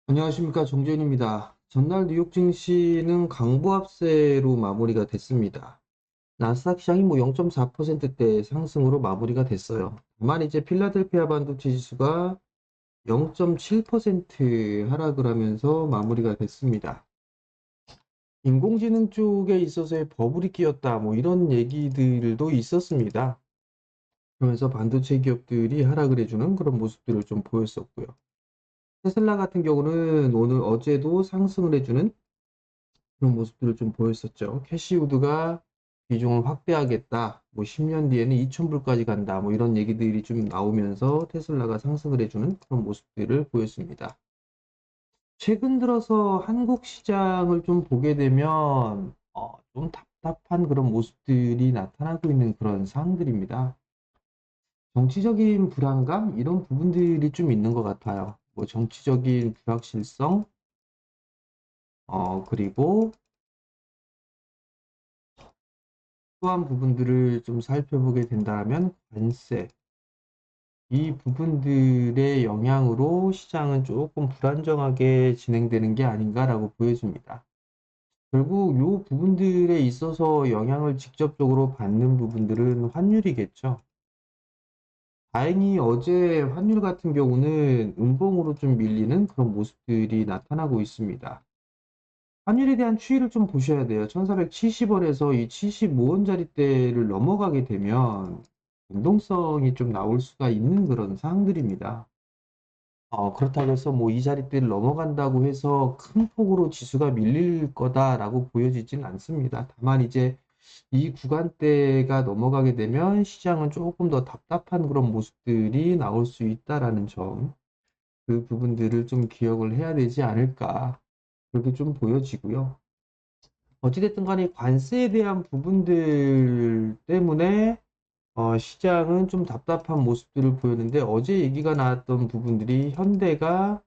안녕하십니까, 정재윤입니다. 전날 뉴욕 증시는 강보합세로 마무리가 됐습니다. 나스닥 시장이 0.4%대 상승으로 마무리가 됐어요. 다만 이제 필라델피아 반도체 지수가 0.7% 하락을 하면서 마무리가 됐습니다. 인공지능 쪽에 있어서의 버블이 끼었다, 이런 얘기들도 있었습니다. 그러면서 반도체 기업들이 하락을 해주는 그런 모습들을 좀 보였었고요. 테슬라 같은 경우는 어제도 상승을 해주는 그런 모습들을 좀 보였었죠. 캐시우드가 비중을 확대하겠다. 10년 뒤에는 2,000불까지 간다. 이런 얘기들이 좀 나오면서 테슬라가 상승을 해주는 그런 모습들을 보였습니다. 최근 들어서 한국 시장을 좀 보게 되면 좀 답답한 그런 모습들이 나타나고 있는 그런 상황들입니다. 정치적인 불안감 이런 부분들이 좀 있는 것 같아요. 정치적인 불확실성, 그리고 또한 부분들을 좀 살펴보게 된다면 관세, 이 부분들의 영향으로 시장은 조금 불안정하게 진행되는 게 아닌가라고 보여집니다. 결국 이 부분들에 있어서 영향을 직접적으로 받는 부분들은 환율이겠죠. 다행히 어제 환율 같은 경우는 음봉으로 좀 밀리는 그런 모습들이 나타나고 있습니다. 환율에 대한 추이를 좀 보셔야 돼요. 1470원에서 이 75원짜리대를 넘어가게 되면 변동성이 좀 나올 수가 있는 그런 상황들입니다. 그렇다고 해서 이 자리대를 넘어간다고 해서 큰 폭으로 지수가 밀릴 거다라고 보여지진 않습니다. 다만 이제 이 구간대가 넘어가게 되면 시장은 조금 더 답답한 그런 모습들이 나올 수 있다라는 점, 그 부분들을 좀 기억을 해야 되지 않을까, 그렇게 좀 보여지고요. 어찌됐든 간에 관세에 대한 부분들 때문에 시장은 좀 답답한 모습들을 보였는데, 어제 얘기가 나왔던 부분들이 현대가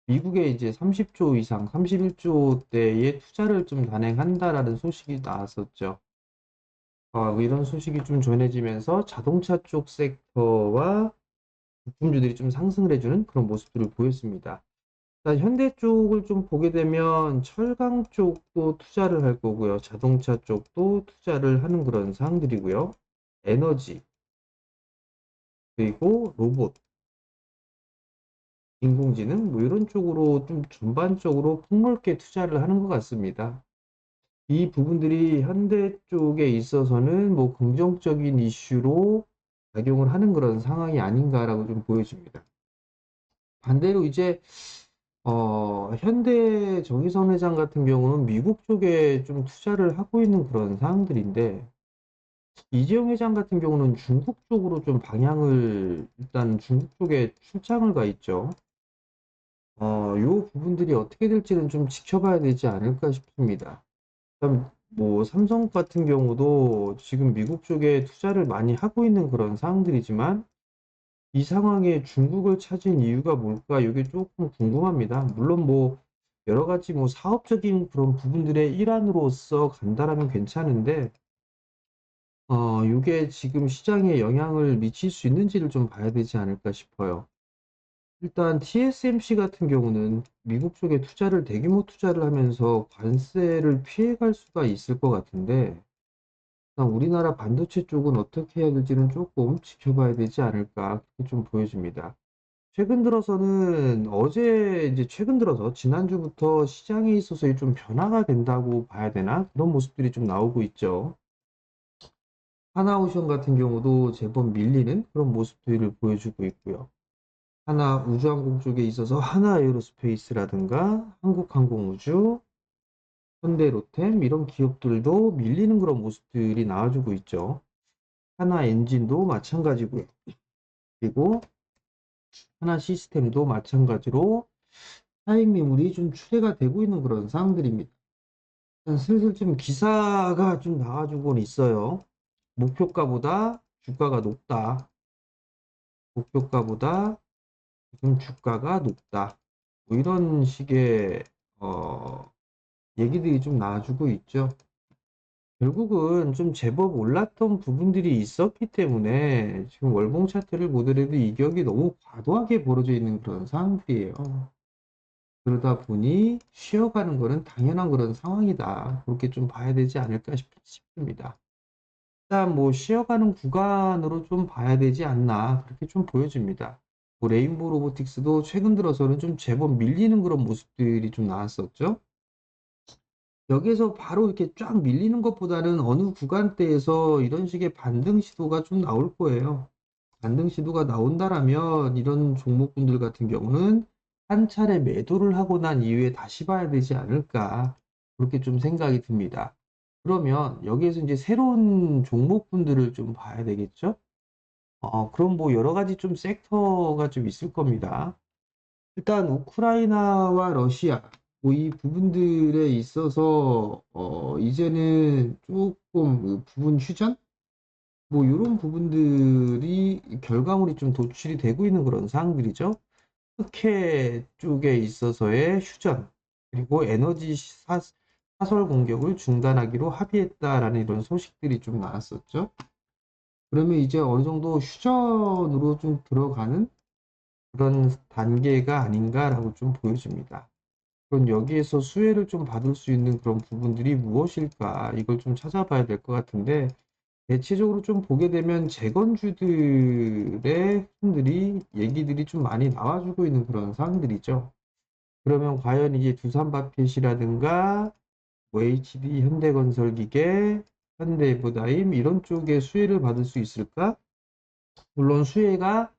미국에 이제 30조 이상, 31조 대의 투자를 좀 단행한다라는 소식이 나왔었죠. 이런 소식이 좀 전해지면서 자동차 쪽 섹터와 부품주들이 좀 상승을 해주는 그런 모습들을 보였습니다. 일단 현대 쪽을 좀 보게 되면 철강 쪽도 투자를 할 거고요. 자동차 쪽도 투자를 하는 그런 사항들이고요. 에너지, 그리고 로봇, 인공지능, 이런 쪽으로 좀 전반적으로 폭넓게 투자를 하는 것 같습니다. 이 부분들이 현대 쪽에 있어서는 긍정적인 이슈로 작용을 하는 그런 상황이 아닌가라고 좀 보여집니다. 반대로 이제 현대 정의선 회장 같은 경우는 미국 쪽에 좀 투자를 하고 있는 그런 상황들인데, 이재용 회장 같은 경우는 중국 쪽으로 좀 방향을, 일단 중국 쪽에 출장을 가 있죠. 요 부분들이 어떻게 될지는 좀 지켜봐야 되지 않을까 싶습니다. 그다음 삼성 같은 경우도 지금 미국 쪽에 투자를 많이 하고 있는 그런 상황들이지만, 이 상황에 중국을 찾은 이유가 뭘까? 이게 조금 궁금합니다. 물론 여러 가지 사업적인 그런 부분들의 일환으로서 간다라면 괜찮은데, 이게 지금 시장에 영향을 미칠 수 있는지를 좀 봐야 되지 않을까 싶어요. 일단 TSMC 같은 경우는 미국 쪽에 대규모 투자를 하면서 관세를 피해갈 수가 있을 것 같은데, 일단 우리나라 반도체 쪽은 어떻게 해야 될지는 조금 지켜봐야 되지 않을까, 그렇게 좀 보여집니다. 최근 들어서는 이제 최근 들어서 지난주부터 시장에 있어서 좀 변화가 된다고 봐야 되나? 그런 모습들이 좀 나오고 있죠. 하나오션 같은 경우도 제법 밀리는 그런 모습들을 보여주고 있고요. 하나 우주항공 쪽에 있어서 하나에어로스페이스라든가 한국항공우주, 현대로템 이런 기업들도 밀리는 그런 모습들이 나와주고 있죠. 하나 엔진도 마찬가지고요. 그리고 하나 시스템도 마찬가지로 차익 매물이 좀 추세가 되고 있는 그런 상황들입니다. 슬슬 좀 기사가 좀 나와주곤 있어요. 목표가보다 주가가 높다. 목표가보다 지금 주가가 높다. 이런 식의 얘기들이 좀 나와주고 있죠. 결국은 좀 제법 올랐던 부분들이 있었기 때문에 지금 월봉 차트를 보더라도 이격이 너무 과도하게 벌어져 있는 그런 상황들이에요. 그러다 보니 쉬어가는 거는 당연한 그런 상황이다. 그렇게 좀 봐야 되지 않을까 싶습니다. 일단 뭐 쉬어가는 구간으로 좀 봐야 되지 않나 그렇게 좀 보여집니다. 뭐 레인보우 로보틱스도 최근 들어서는 좀 제법 밀리는 그런 모습들이 좀 나왔었죠. 여기에서 바로 이렇게 쫙 밀리는 것보다는 어느 구간대에서 이런 식의 반등 시도가 좀 나올 거예요. 반등 시도가 나온다라면 이런 종목군들 같은 경우는 한 차례 매도를 하고 난 이후에 다시 봐야 되지 않을까 그렇게 좀 생각이 듭니다. 그러면 여기에서 이제 새로운 종목군들을 좀 봐야 되겠죠? 그럼 뭐 여러 가지 좀 섹터가 좀 있을 겁니다. 일단 우크라이나와 러시아 뭐 이 부분들에 있어서 이제는 조금 그 부분 휴전 뭐 이런 부분들이 결과물이 좀 도출이 되고 있는 그런 사항들이죠. 흑해 쪽에 있어서의 휴전 그리고 에너지 사설 공격을 중단하기로 합의했다라는 이런 소식들이 좀 나왔었죠. 그러면 이제 어느 정도 휴전으로 좀 들어가는 그런 단계가 아닌가라고 좀 보여집니다. 그럼 여기에서 수혜를 좀 받을 수 있는 그런 부분들이 무엇일까? 이걸 좀 찾아봐야 될 것 같은데, 대체적으로 좀 보게 되면 재건주들의 흔들이, 얘기들이 좀 많이 나와주고 있는 그런 상황들이죠. 그러면 과연 이게 두산바켓이라든가, 뭐 HD 현대건설기계, 현대해부다임 이런 쪽에 수혜를 받을 수 있을까? 물론 수혜가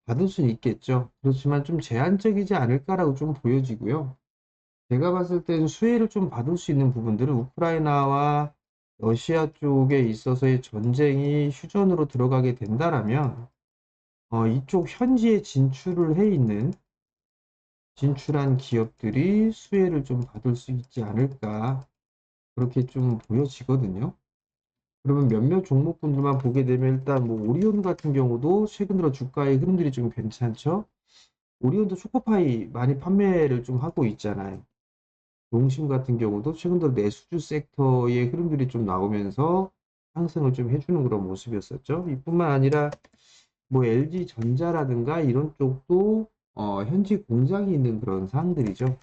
받을 수는 있겠죠. 그렇지만 좀 제한적이지 않을까라고 좀 보여지고요. 제가 봤을 때는 수혜를 좀 받을 수 있는 부분들은 우크라이나와 러시아 쪽에 있어서의 전쟁이 휴전으로 들어가게 된다라면 이쪽 현지에 진출한 기업들이 수혜를 좀 받을 수 있지 않을까 그렇게 좀 보여지거든요. 그러면 몇몇 종목군들만 보게 되면 일단 뭐 오리온 같은 경우도 최근 들어 주가의 흐름들이 좀 괜찮죠. 오리온도 초코파이 많이 판매를 좀 하고 있잖아요. 농심 같은 경우도 최근 들어 내수주 섹터의 흐름들이 좀 나오면서 상승을 좀 해주는 그런 모습이었었죠. 이뿐만 아니라 뭐 LG전자라든가 이런 쪽도 현지 공장이 있는 그런 사항들이죠.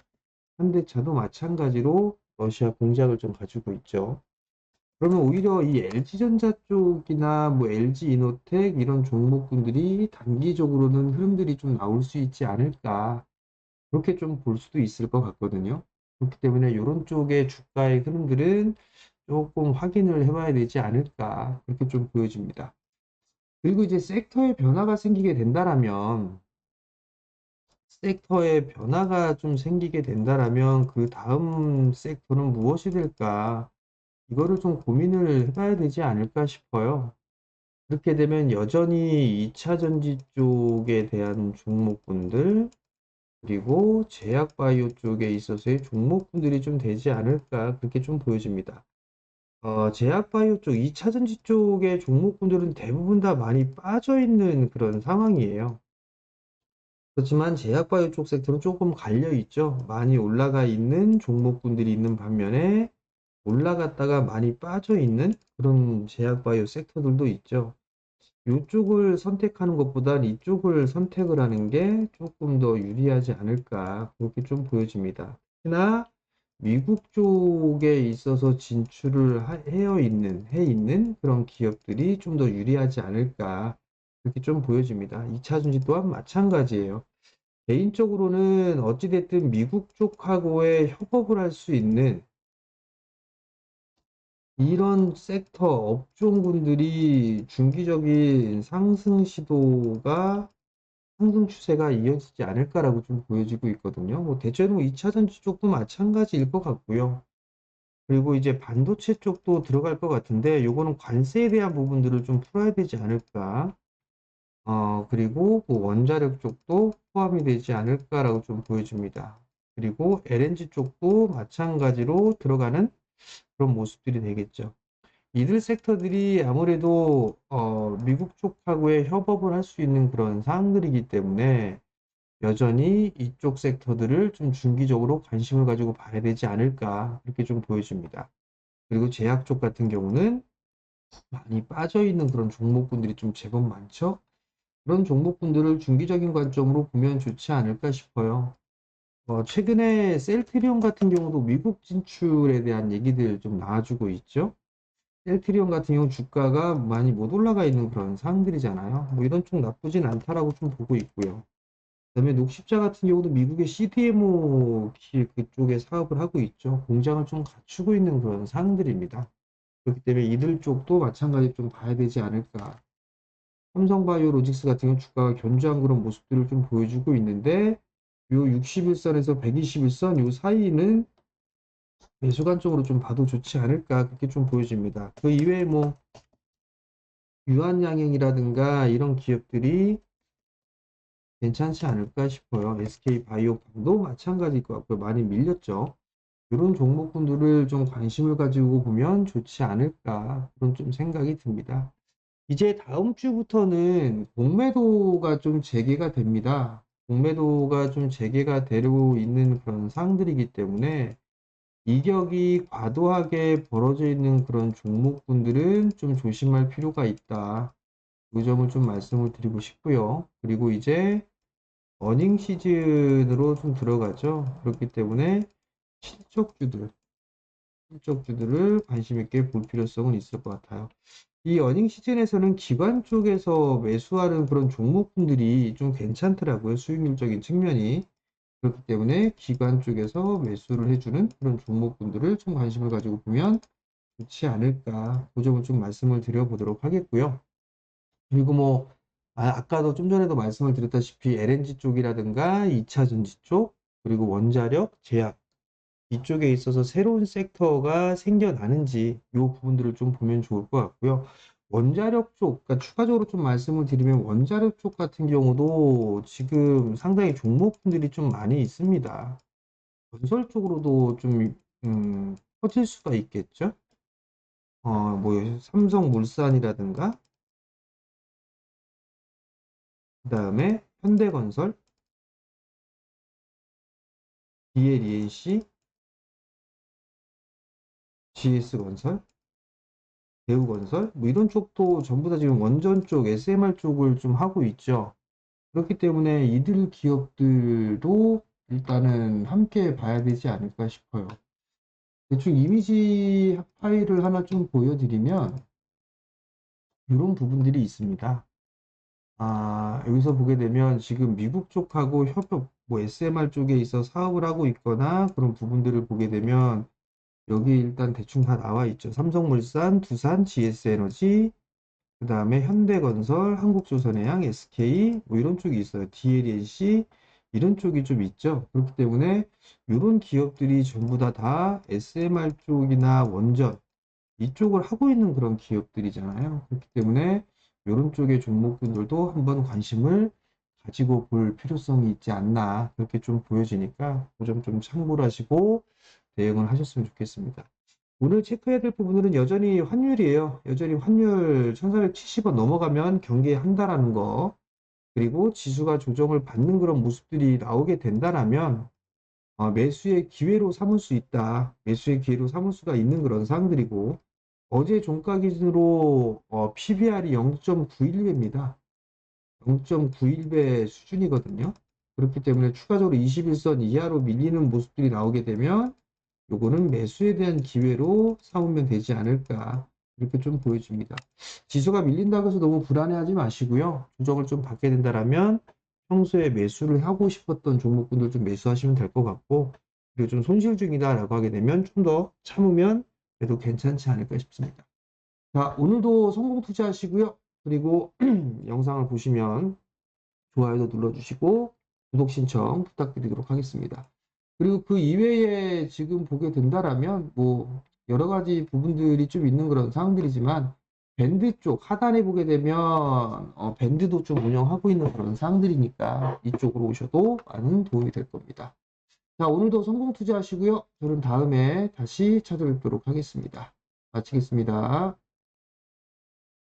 현대차도 마찬가지로 러시아 공장을 좀 가지고 있죠. 그러면 오히려 이 LG전자 쪽이나 뭐 LG이노텍 이런 종목군들이 단기적으로는 흐름들이 좀 나올 수 있지 않을까. 그렇게 좀 볼 수도 있을 것 같거든요. 그렇기 때문에 이런 쪽의 주가의 흐름들은 조금 확인을 해봐야 되지 않을까. 그렇게 좀 보여집니다. 그리고 이제 섹터의 변화가 생기게 된다라면, 그 다음 섹터는 무엇이 될까? 이거를 좀 고민을 해봐야 되지 않을까 싶어요. 그렇게 되면 여전히 2차 전지 쪽에 대한 종목군들, 그리고 제약바이오 쪽에 있어서의 종목군들이 좀 되지 않을까 그렇게 좀 보여집니다. 제약바이오 쪽, 2차 전지 쪽의 종목군들은 대부분 다 많이 빠져 있는 그런 상황이에요. 그렇지만 제약바이오 쪽 섹터는 조금 갈려 있죠. 많이 올라가 있는 종목군들이 있는 반면에 올라갔다가 많이 빠져 있는 그런 제약바이오 섹터들도 있죠. 이쪽을 선택하는 것보단 이쪽을 선택을 하는 게 조금 더 유리하지 않을까 그렇게 좀 보여집니다. 특히나 미국 쪽에 있어서 해 있는 그런 기업들이 좀 더 유리하지 않을까 그렇게 좀 보여집니다. 2차 전지 또한 마찬가지예요. 개인적으로는 어찌됐든 미국 쪽하고의 협업을 할 수 있는 이런 섹터 업종군들이 중기적인 상승 추세가 이어지지 않을까라고 좀 보여지고 있거든요. 뭐 대체로 2차 전지 쪽도 마찬가지일 것 같고요. 그리고 이제 반도체 쪽도 들어갈 것 같은데 요거는 관세에 대한 부분들을 좀 풀어야 되지 않을까. 그리고 그 원자력 쪽도 포함이 되지 않을까라고 좀 보여집니다. 그리고 LNG 쪽도 마찬가지로 들어가는 그런 모습들이 되겠죠. 이들 섹터들이 아무래도 미국 쪽하고의 협업을 할 수 있는 그런 사항들이기 때문에 여전히 이쪽 섹터들을 좀 중기적으로 관심을 가지고 봐야 되지 않을까 그렇게 좀 보여집니다. 그리고 제약 쪽 같은 경우는 많이 빠져 있는 그런 종목군들이 좀 제법 많죠. 그런 종목군들을 중기적인 관점으로 보면 좋지 않을까 싶어요. 최근에 셀트리온 같은 경우도 미국 진출에 대한 얘기들 좀 나와주고 있죠. 셀트리온 같은 경우 주가가 많이 못 올라가 있는 그런 상황들이잖아요. 뭐 이런 쪽 나쁘진 않다라고 좀 보고 있고요. 그다음에 녹십자 같은 경우도 미국의 CDMO 그쪽에 사업을 하고 있죠. 공장을 좀 갖추고 있는 그런 상황들입니다. 그렇기 때문에 이들 쪽도 마찬가지로 좀 봐야 되지 않을까. 삼성바이오로직스 같은 경우 주가가 견조한 그런 모습들을 좀 보여주고 있는데 요 61선에서 121선 요 사이는 매수관 쪽으로 좀 봐도 좋지 않을까 그렇게 좀 보여집니다. 그 이외에 뭐 유한양행이라든가 이런 기업들이 괜찮지 않을까 싶어요. SK바이오팜도 마찬가지일 것 같고요. 많이 밀렸죠. 이런 종목군들을 좀 관심을 가지고 보면 좋지 않을까 그런 좀 생각이 듭니다. 이제 다음 주부터는 공매도가 좀 재개가 됩니다. 공매도가 좀 재개가 되고 있는 그런 상황들이기 때문에 이격이 과도하게 벌어져 있는 그런 종목군들은 좀 조심할 필요가 있다. 그 점을 좀 말씀을 드리고 싶고요. 그리고 이제 어닝 시즌으로 좀 들어가죠. 그렇기 때문에 실적주들, 실적주들을 관심 있게 볼 필요성은 있을 것 같아요. 이 어닝 시즌에서는 기관 쪽에서 매수하는 그런 종목군들이 좀 괜찮더라고요. 수익률적인 측면이. 그렇기 때문에 기관 쪽에서 매수를 해주는 그런 종목군들을 좀 관심을 가지고 보면 좋지 않을까. 그 점을 좀 말씀을 드려보도록 하겠고요. 그리고 뭐, 아까도 좀 전에도 말씀을 드렸다시피 LNG 쪽이라든가 2차 전지 쪽, 그리고 원자력, 제약, 이쪽에 있어서 새로운 섹터가 생겨나는지 이 부분들을 좀 보면 좋을 것 같고요. 원자력 쪽, 그러니까 추가적으로 좀 말씀을 드리면 원자력 쪽 같은 경우도 지금 상당히 종목분들이 좀 많이 있습니다. 건설 쪽으로도 좀 퍼질 수가 있겠죠. 뭐 삼성물산이라든가 그다음에 현대건설, DLENC, GS건설, 대우건설 뭐 이런 쪽도 전부 다 지금 원전 쪽, SMR 쪽을 좀 하고 있죠. 그렇기 때문에 이들 기업들도 일단은 함께 봐야 되지 않을까 싶어요. 대충 이미지 파일을 하나 좀 보여드리면 이런 부분들이 있습니다. 여기서 보게 되면 지금 미국 쪽하고 협업, 뭐 SMR 쪽에 있어 사업을 하고 있거나 그런 부분들을 보게 되면 여기 일단 대충 다 나와 있죠. 삼성물산, 두산, GS에너지, 그 다음에 현대건설, 한국조선해양, SK 뭐 이런 쪽이 있어요. DLNC 이런 쪽이 좀 있죠. 그렇기 때문에 이런 기업들이 전부 다 SMR 쪽이나 원전 이쪽을 하고 있는 그런 기업들이잖아요. 그렇기 때문에 이런 쪽의 종목들도 한번 관심을 가지고 볼 필요성이 있지 않나 그렇게 좀 보여지니까 그 점 좀 참고를 하시고 대응을 하셨으면 좋겠습니다. 오늘 체크해야 될 부분들은 여전히 환율이에요. 여전히 환율 1470원 넘어가면 경계한다라는 거. 그리고 지수가 조정을 받는 그런 모습들이 나오게 된다라면 매수의 기회로 삼을 수 있다. 매수의 기회로 삼을 수가 있는 그런 상황들이고 어제 종가 기준으로 PBR이 0.91배입니다. 0.91배 수준이거든요. 그렇기 때문에 추가적으로 21선 이하로 밀리는 모습들이 나오게 되면 요거는 매수에 대한 기회로 삼으면 되지 않을까 이렇게 좀 보여집니다. 지수가 밀린다고 해서 너무 불안해하지 마시고요. 조정을 좀 받게 된다라면 평소에 매수를 하고 싶었던 종목군들 좀 매수하시면 될 것 같고 그리고 좀 손실 중이다라고 하게 되면 좀 더 참으면 그래도 괜찮지 않을까 싶습니다. 자, 오늘도 성공 투자하시고요. 그리고 영상을 보시면 좋아요도 눌러주시고 구독 신청 부탁드리도록 하겠습니다. 그리고 그 이외에 지금 보게 된다라면 뭐 여러 가지 부분들이 좀 있는 그런 상황들이지만 밴드 쪽 하단에 보게 되면 밴드도 좀 운영하고 있는 그런 상황들이니까 이쪽으로 오셔도 많은 도움이 될 겁니다. 자, 오늘도 성공 투자하시고요. 저는 다음에 다시 찾아뵙도록 하겠습니다. 마치겠습니다.